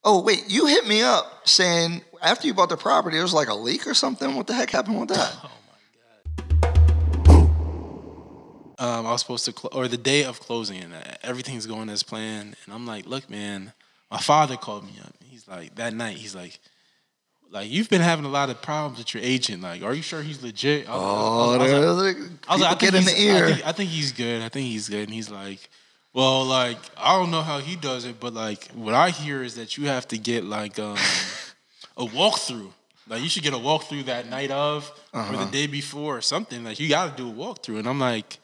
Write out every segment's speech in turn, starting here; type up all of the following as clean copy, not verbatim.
Oh, wait, you hit me up saying after you bought the property, there was like a leak or something. What the heck happened with that? Oh my God. I was supposed to, or the day of closing, and everything's going as planned. And I'm like, look, man, my father called me up. He's like, that night, he's like, you've been having a lot of problems with your agent. Like, are you sure he's legit? I was like, get in the ear. I think he's good. I think he's good. And he's like, well, like, I don't know how he does it, but like, what I hear is that you have to get like a walkthrough. Like, you should get a walkthrough that night of or the day before or something. Like, you got to do a walkthrough. And I'm like,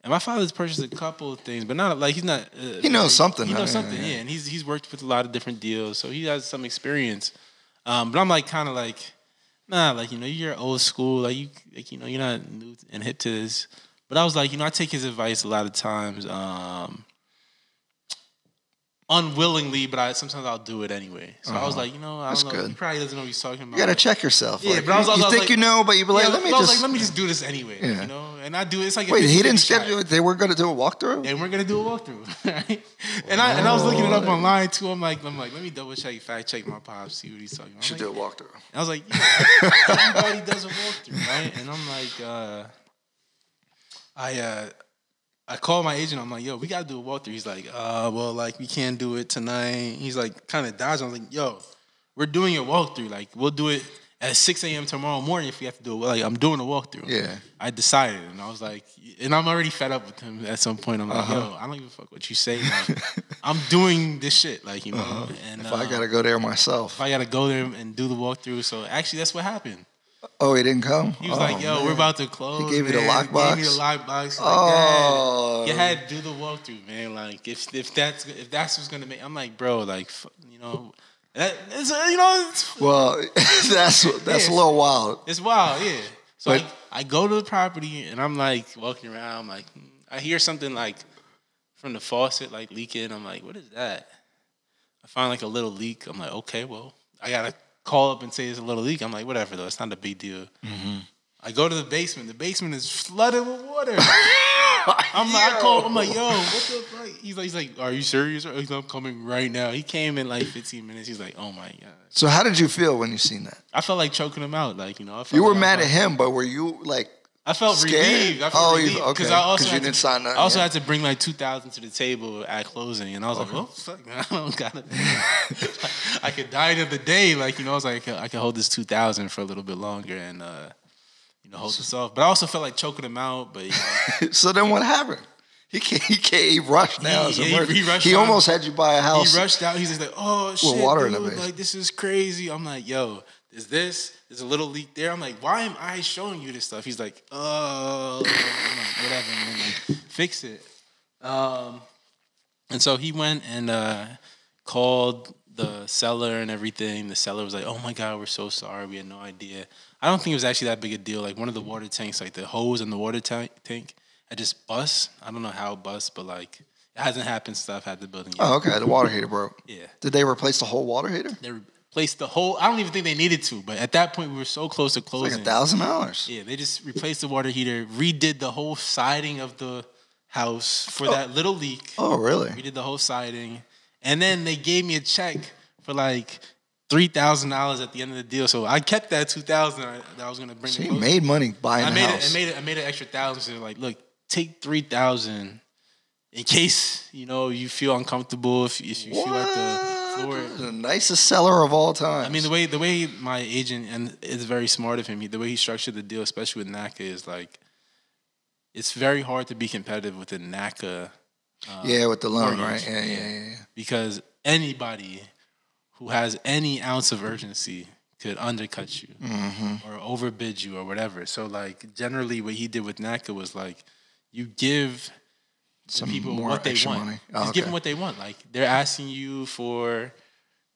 and my father's purchased a couple of things, but not like he's not. He knows something. He knows something, yeah. And he's worked with a lot of different deals, so he has some experience. But I'm like kind of like, nah, like, you know, you're old school, like you're not new and hip to this. But I was like, you know, I take his advice a lot of times, unwillingly, but sometimes I'll do it anyway. So I was like, you know, I don't know. Good. He probably doesn't know what he's talking about. You got to check yourself. Yeah, like, but I was you think like, you know, but you be like, let me just do this anyway, you know? And I do it. It's like, wait, he didn't schedule it? They were going to do a walkthrough? And we're going to do a walkthrough, right? And I was looking it up online, too. I'm like, let me double check, fact check my pops, see what he's talking about. Should do a walkthrough. And I was like, yeah, everybody does a walkthrough, right? And I'm like, I called my agent. I'm like, yo, we got to do a walkthrough. He's like, well, like, we can't do it tonight. He's like, kind of dodging. I was like, yo, we're doing a walkthrough. Like, we'll do it at 6 a.m. tomorrow morning if we have to do it. Like, I'm doing a walkthrough. Yeah. I decided. And I was like, and I'm already fed up with him at some point. I'm like, yo, I don't give a fuck what you say. Like, I'm doing this shit. Like, you know. And if I got to go there myself. If I got to go there and do the walkthrough. So, actually, that's what happened. Oh, he didn't come? He was like, yo, we're about to close. He gave you the lockbox? He gave me the lockbox. Like, you had to do the walkthrough, man. Like, if that's what's gonna make, I'm like, bro, like, you know, well, that's a little wild. It's wild, yeah. So I go to the property and I'm like walking around. I'm like, I hear something like from the faucet like leaking. I'm like, what is that? I find like a little leak. I'm like, okay, well, I gotta call up and say it's a little leak. I'm like, whatever though, it's not a big deal. Mm-hmm. I go to the basement. The basement is flooded with water. I'm like, yo, what the fuck? He's like, are you serious? He's like, I'm coming right now. He came in like 15 minutes. He's like, oh my God. So how did you feel when you seen that? I felt like choking him out. Like, you know, you were mad at him, but were you like I felt scared? relieved. I felt relieved because I also you didn't sign nothing. I also had to bring like $2,000 to the table at closing, and I was like, "Oh fuck, man, I don't gotta." I could die another day, like, you know. I was like, I could hold this $2,000 for a little bit longer, and you know, hold this off. But I also felt like choking him out. But you know. So then, what happened? He rushed now. He almost had you buy a house. He rushed out. He's just like, oh shit, water dude, in the base. like this is crazy. I'm like, yo, there's a little leak there. I'm like, why am I showing you this stuff? He's like, oh, I'm like, whatever, man, like, fix it. And so he went and called the seller and everything. The seller was like, oh my God, we're so sorry. We had no idea. I don't think it was actually that big a deal. Like, one of the water tanks, like the hose in the water tank had just bust. I don't know how it bust, but like, it hasn't happened since I've had the building yet. Oh, okay. The water heater broke. Yeah. Did they replace the whole water heater? They replaced the whole. I don't even think they needed to, but at that point we were so close to closing. It's like $1,000. Yeah, they just replaced the water heater, redid the whole siding of the house for that little leak. Oh, really? Redid the whole siding, and then they gave me a check for like $3,000 at the end of the deal. So I kept that $2,000 that I was gonna bring. So you made money buying the house. I made an extra $1,000. So like, look, take $3,000 in case you feel uncomfortable if you feel like the. The nicest seller of all time. I mean, the way my agent, and it's very smart of him, the way he structured the deal, especially with NACA, is like, it's very hard to be competitive with the NACA. With the loan, mortgage. Right? Yeah. Because anybody who has any ounce of urgency could undercut you or overbid you or whatever. So, like, generally what he did with NACA was, like, you give some people more what they want. Money. Just give them what they want. Like, they're asking you for,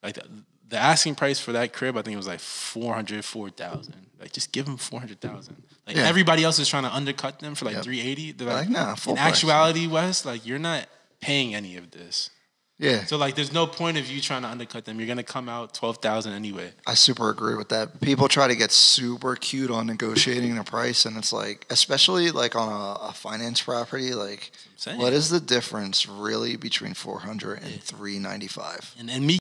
like, the asking price for that crib, I think it was like $404,000. Like, just give them $400,000. Like, everybody else is trying to undercut them for like $380,000. They're like, nah, full in price. actuality, Wes, like, you're not paying any of this. Yeah. So, like, there's no point of you trying to undercut them. You're gonna come out $12,000 anyway. I super agree with that. People try to get super cute on negotiating the price, and it's like, especially like on a finance property, like, what is the difference really between $400 and $395? And me.